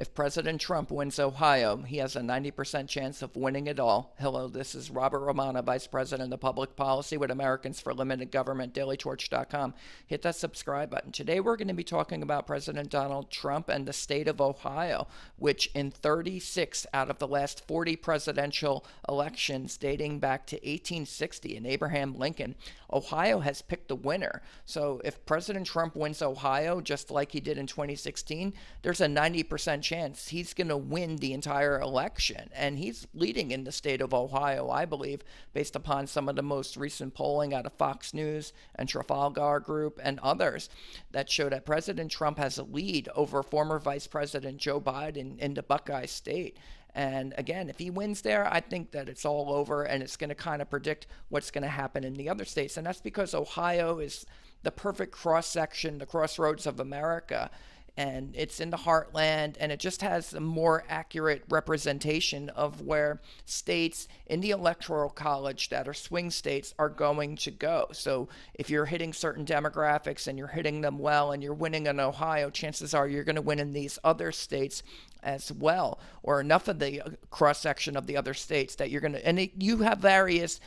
if President Trump wins Ohio, he has a 90% chance of winning it all. Hello, this is Robert Romano, Vice President of Public Policy with Americans for Limited Government, dailytorch.com. Hit that subscribe button. Today we're going to be talking about President Donald Trump and the state of Ohio, which in 36 out of the last 40 presidential elections dating back to 1860 and Abraham Lincoln, Ohio has picked the winner. So if President Trump wins Ohio, just like he did in 2016, there's a 90% chance he's going to win the entire election. And he's leading in the state of Ohio, I believe, based upon some of the most recent polling out of Fox News and Trafalgar Group and others that show that President Trump has a lead over former Vice President Joe Biden in the Buckeye State. And again, if he wins there, I think that it's all over, and it's going to kind of predict what's going to happen in the other states. And that's because Ohio is the perfect cross-section, the crossroads of America. And it's in the heartland, and it just has a more accurate representation of where states in the Electoral College that are swing states are going to go. So if you're hitting certain demographics and you're hitting them well and you're winning in Ohio, chances are you're going to win in these other states as well, or enough of the cross-section of the other states that you're going to, and you have various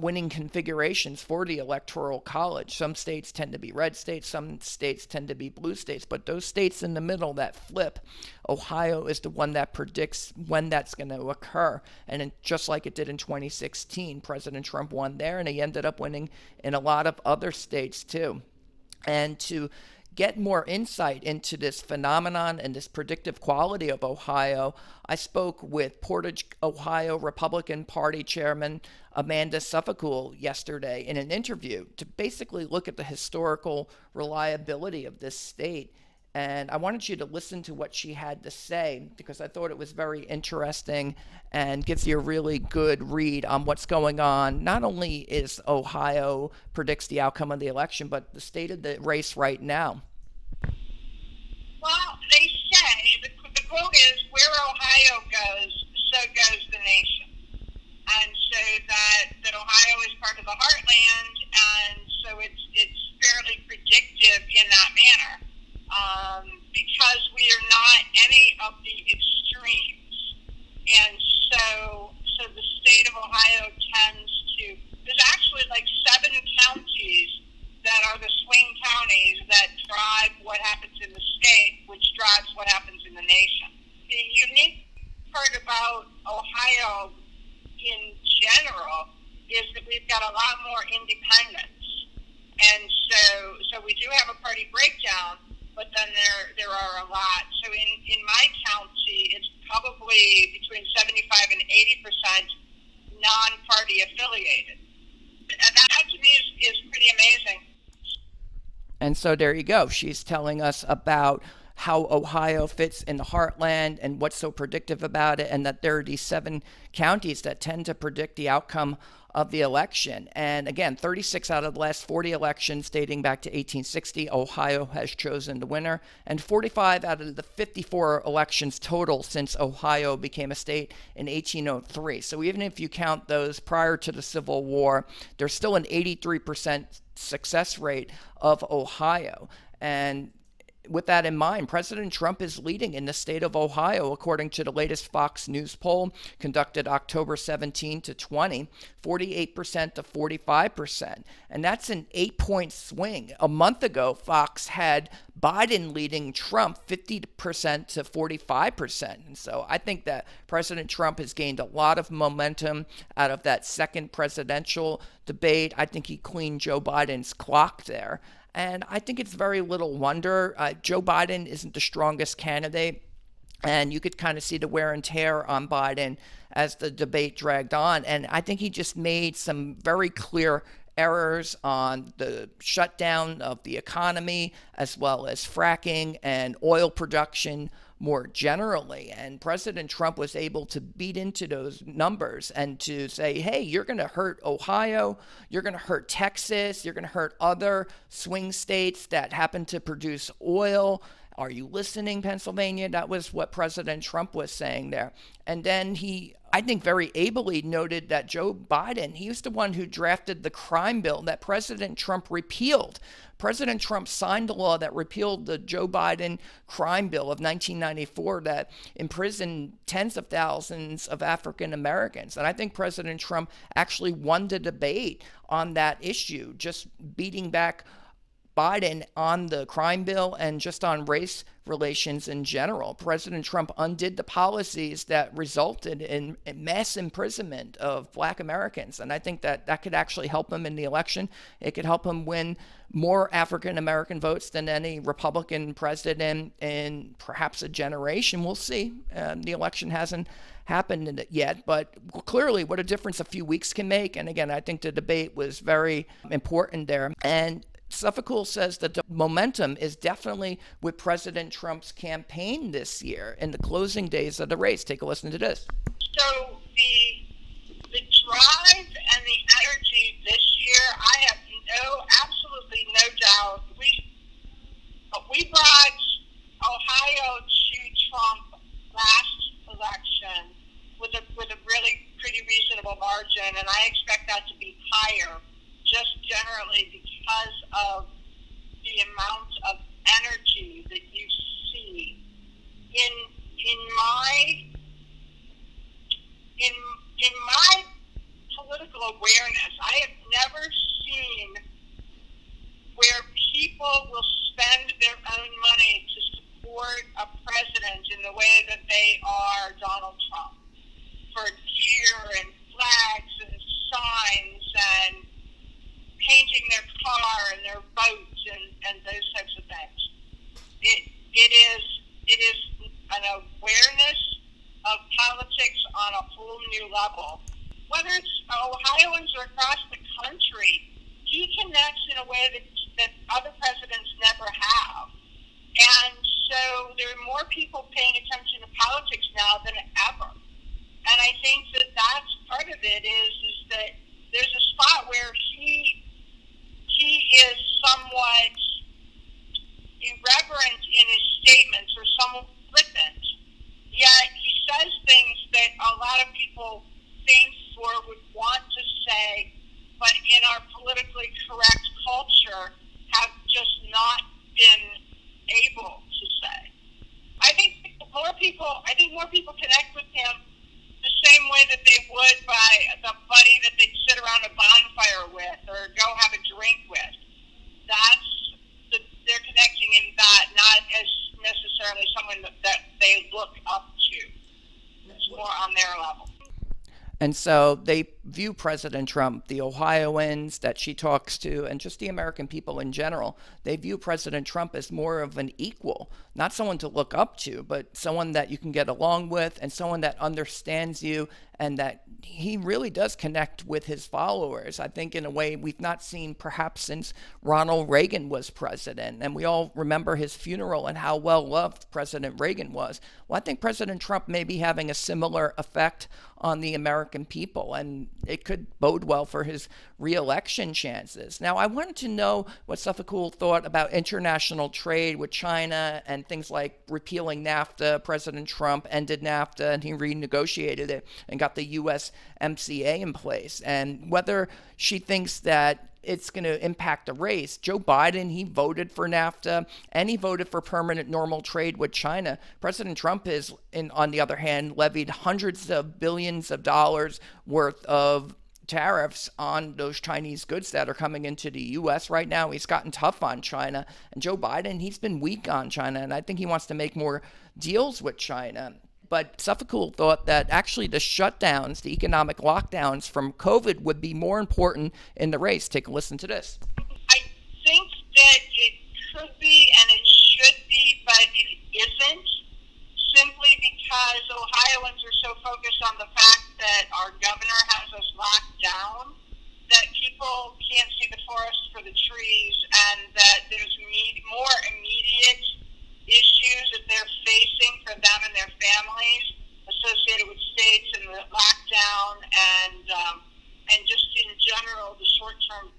winning configurations for the Electoral College. Some states tend to be red states, some states tend to be blue states, but those states in the middle that flip, Ohio is the one that predicts when that's going to occur. And just like it did in 2016, President Trump won there, and he ended up winning in a lot of other states too. And to get more insight into this phenomenon and this predictive quality of Ohio, I spoke with Portage, Ohio Republican Party Chairman Amanda Suffecool yesterday in an interview to basically look at the historical reliability of this state. And I wanted you to listen to what she had to say because I thought it was very interesting and gives you a really good read on what's going on. Not only is Ohio predicts the outcome of the election, but the state of the race right now. Well, they say the quote is, "Where Ohio goes, so goes the nation." And so that Ohio is part of the heartland, and so it's fairly predictive in that manner. Because we are not any of the extremes. And so the state of Ohio tends to, there's actually like 7 counties that are the swing counties that drive what happens in the state, which drives what happens in the nation. The unique part about Ohio in general is that we've got a lot more independence. And so we do have a party breakdown, but then there are a lot. So in my county, it's probably between 75 and 80% non-party affiliated. And that to me is pretty amazing. And so there you go. She's telling us about how Ohio fits in the heartland and what's so predictive about it, and that there are these 7 counties that tend to predict the outcome of the election. And again, 36 out of the last 40 elections dating back to 1860, Ohio has chosen the winner, and 45 out of the 54 elections total since Ohio became a state in 1803. So even if you count those prior to the Civil War, there's still an 83% success rate of Ohio. And with that in mind, President Trump is leading in the state of Ohio, according to the latest Fox News poll conducted October 17 to 20, 48% to 45%. And that's an 8-point swing. A month ago, Fox had Biden leading Trump 50% to 45%. And so I think that President Trump has gained a lot of momentum out of that second presidential debate. I think he cleaned Joe Biden's clock there. And I think it's very little wonder. Joe Biden isn't the strongest candidate, and you could kind of see the wear and tear on Biden as the debate dragged on. And I think he just made some very clear errors on the shutdown of the economy, as well as fracking and oil production more generally. And President Trump was able to beat into those numbers and to say, hey, you're going to hurt Ohio, you're going to hurt Texas, you're going to hurt other swing states that happen to produce oil. Are you listening, Pennsylvania? That was what President Trump was saying there. And then he I think very ably noted that Joe Biden, he was the one who drafted the crime bill that President Trump repealed. President Trump signed the law that repealed the Joe Biden crime bill of 1994 that imprisoned tens of thousands of African Americans. And I think President Trump actually won the debate on that issue, just beating back Biden on the crime bill and just on race relations in general. President Trump undid the policies that resulted in mass imprisonment of Black Americans. And I think that that could actually help him in the election. It could help him win more African American votes than any Republican president in perhaps a generation. We'll see. The election hasn't happened yet, but clearly what a difference a few weeks can make. And again, I think the debate was very important there. And Suffecool says that the momentum is definitely with President Trump's campaign this year in the closing days of the race. Take a listen to this. So the drive and the energy this year, I have absolutely no doubt. We brought Ohio to Trump last election with a really pretty reasonable margin, and I expect that to be higher, just generally because of the amount of energy that you see in my political awareness. I have never seen where people will spend their own money to support a president in the way that they are Donald Trump, for gear and flags and signs and painting their car and their boats and those types of things. It is an awareness of politics on a whole new level. Whether it's Ohioans or across the country, he connects in a way that other presidents never have. And so there are more people paying attention to politics now than ever. And I think that that's part of it is that there's a spot where he is somewhat irreverent in his statements or somewhat flippant, yet he says things that a lot of people think or would want to say, but in our politically correct culture have just not been able to say. I think more people connect with him the same way that they would by the buddy that they'd sit around a bonfire with or go have a drink with. They're connecting in that, not as necessarily someone that they look up to. It's more on their level. And so they view President Trump, the Ohioans that she talks to, and just the American people in general, they view President Trump as more of an equal, not someone to look up to, but someone that you can get along with and someone that understands you and that he really does connect with his followers. I think in a way we've not seen perhaps since Ronald Reagan was president. And we all remember his funeral and how well loved President Reagan was. Well, I think President Trump may be having a similar effect on the American people, and it could bode well for his reelection chances. Now, I wanted to know what Suffecool thought about international trade with China and things like repealing NAFTA. President Trump ended NAFTA and he renegotiated it and got the USMCA in place, and whether she thinks that it's going to impact the race. Joe Biden, he voted for NAFTA and he voted for permanent normal trade with China. President Trump is, on the other hand, levied hundreds of billions of dollars worth of tariffs on those Chinese goods that are coming into the U.S. right now. He's gotten tough on China. And Joe Biden, he's been weak on China, and I think he wants to make more deals with China. But Suffecool thought that actually the shutdowns, the economic lockdowns from COVID would be more important in the race. Take a listen to this. I think that it could be and it should be, but it isn't, simply because Ohioans are so focused on the fact that our governor has us locked down that people can't see the forest for the trees, and that there's more immediate issues that they're facing for them and their families associated with states and the lockdown and just in general the short-term.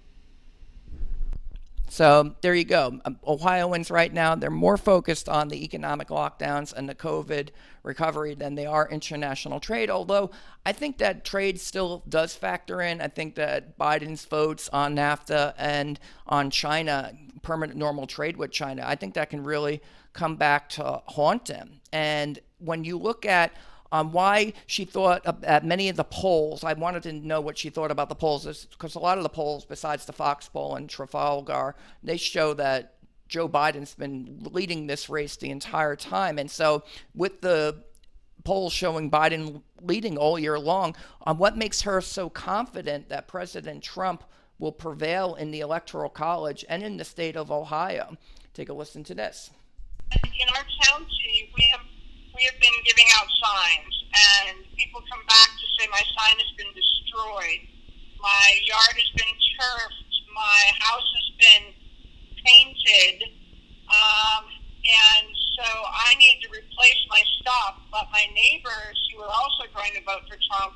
So there you go. Ohioans right now, they're more focused on the economic lockdowns and the COVID recovery than they are international trade. Although I think that trade still does factor in. I think that Biden's votes on NAFTA and on China, permanent normal trade with China, I think that can really come back to haunt him. And when you look at why she thought at many of the polls, I wanted to know what she thought about the polls, because a lot of the polls, besides the Fox poll and Trafalgar, they show that Joe Biden's been leading this race the entire time. And so with the polls showing Biden leading all year long, what makes her so confident that President Trump will prevail in the Electoral College and in the state of Ohio? Take a listen to this. In our county, we have been giving out signs, and people come back to say my sign has been destroyed, my yard has been turfed, my house has been painted, and so I need to replace my stuff. But my neighbors, who are also going to vote for Trump,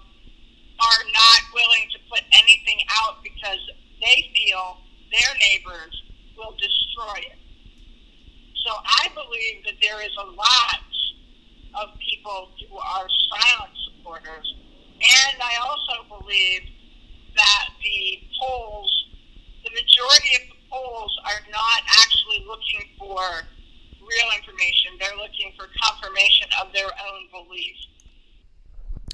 are not willing to put anything out because they feel their neighbors will destroy it. So I believe that there is a lot of people who are silent supporters. And I also believe that the polls, the majority of the polls are not actually looking for real information. They're looking for confirmation of their own belief.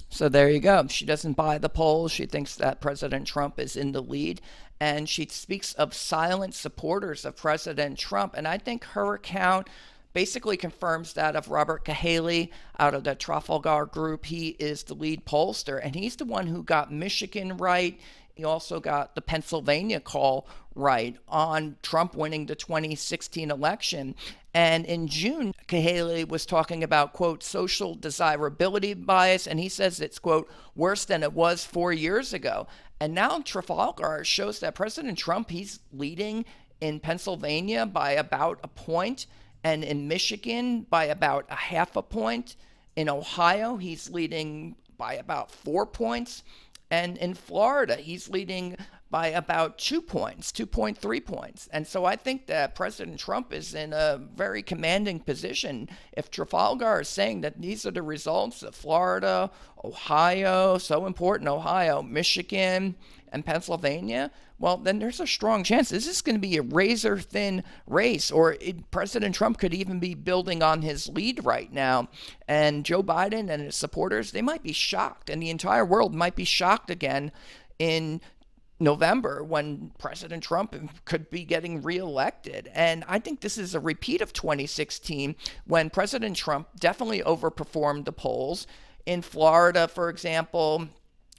So there you go. She doesn't buy the polls. She thinks that President Trump is in the lead. And she speaks of silent supporters of President Trump. And I think her account basically confirms that of Robert Cahaley out of the Trafalgar Group. He is the lead pollster, and he's the one who got Michigan right. He also got the Pennsylvania call right on Trump winning the 2016 election. And in June, Cahaley was talking about, quote, social desirability bias, and he says it's, quote, worse than it was 4 years ago. And now Trafalgar shows that President Trump, he's leading in Pennsylvania by about a point, and in Michigan by about a half a point. In Ohio, he's leading by about 4 points. And in Florida, he's leading by about 2 points, 2.3 points. And so I think that President Trump is in a very commanding position. If Trafalgar is saying that these are the results of Florida, Ohio, so important, Ohio, Michigan, and Pennsylvania, well, then there's a strong chance this is going to be a razor-thin race, or President Trump could even be building on his lead right now. And Joe Biden and his supporters, they might be shocked, and the entire world might be shocked again in November when President Trump could be getting reelected. And I think this is a repeat of 2016 when President Trump definitely overperformed the polls. In Florida, for example,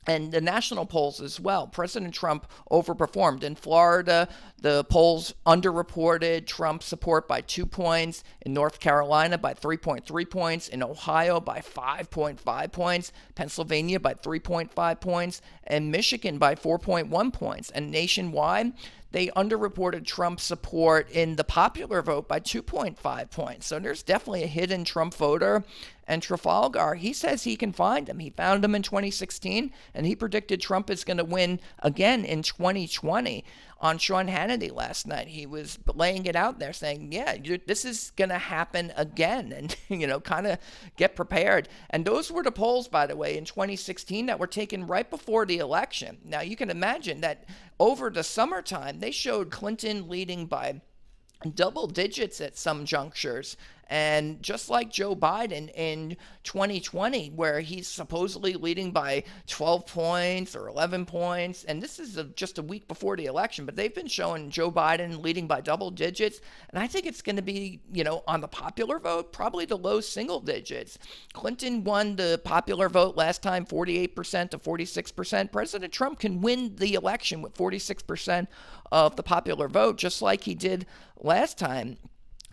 and the national polls as well, President Trump overperformed. In Florida, the polls underreported Trump's support by 2 points. In North Carolina, by 3.3 points. In Ohio, by 5.5 points. Pennsylvania, by 3.5 points. And Michigan, by 4.1 points. And nationwide, they underreported Trump's support in the popular vote by 2.5 points. So there's definitely a hidden Trump voter. And Trafalgar, he says he can find him. He found him in 2016, and he predicted Trump is going to win again in 2020. On Sean Hannity last night, he was laying it out there saying, yeah, this is going to happen again, and, kind of get prepared. And those were the polls, by the way, in 2016 that were taken right before the election. Now, you can imagine that over the summertime, they showed Clinton leading by double digits at some junctures. And just like Joe Biden in 2020, where he's supposedly leading by 12 points or 11 points, and this is just a week before the election, but they've been showing Joe Biden leading by double digits. And I think it's going to be, on the popular vote, probably the low single digits. Clinton won the popular vote last time, 48% to 46%. President Trump can win the election with 46% of the popular vote, just like he did last time.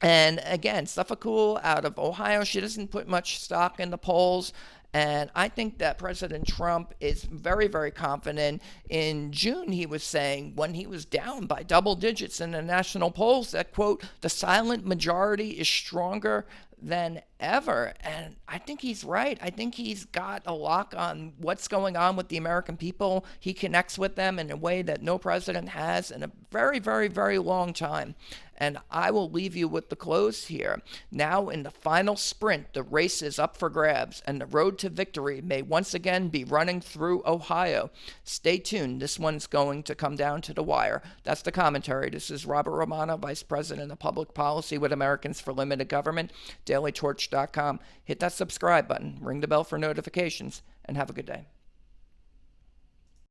And again, Suffecool out of Ohio, she doesn't put much stock in the polls. And I think that President Trump is very, very confident. In June, he was saying, when he was down by double digits in the national polls, that, quote, the silent majority is stronger than ever. And I think he's right. I think he's got a lock on what's going on with the American people. He connects with them in a way that no president has, in a very, very, very long time. And I will leave you with the close here. Now, in the final sprint, the race is up for grabs, and the road to victory may once again be running through Ohio. Stay tuned. This one's going to come down to the wire. That's the commentary. This is Robert Romano, Vice President of Public Policy with Americans for Limited Government, dailytorch.com. Hit that subscribe button, ring the bell for notifications, and have a good day.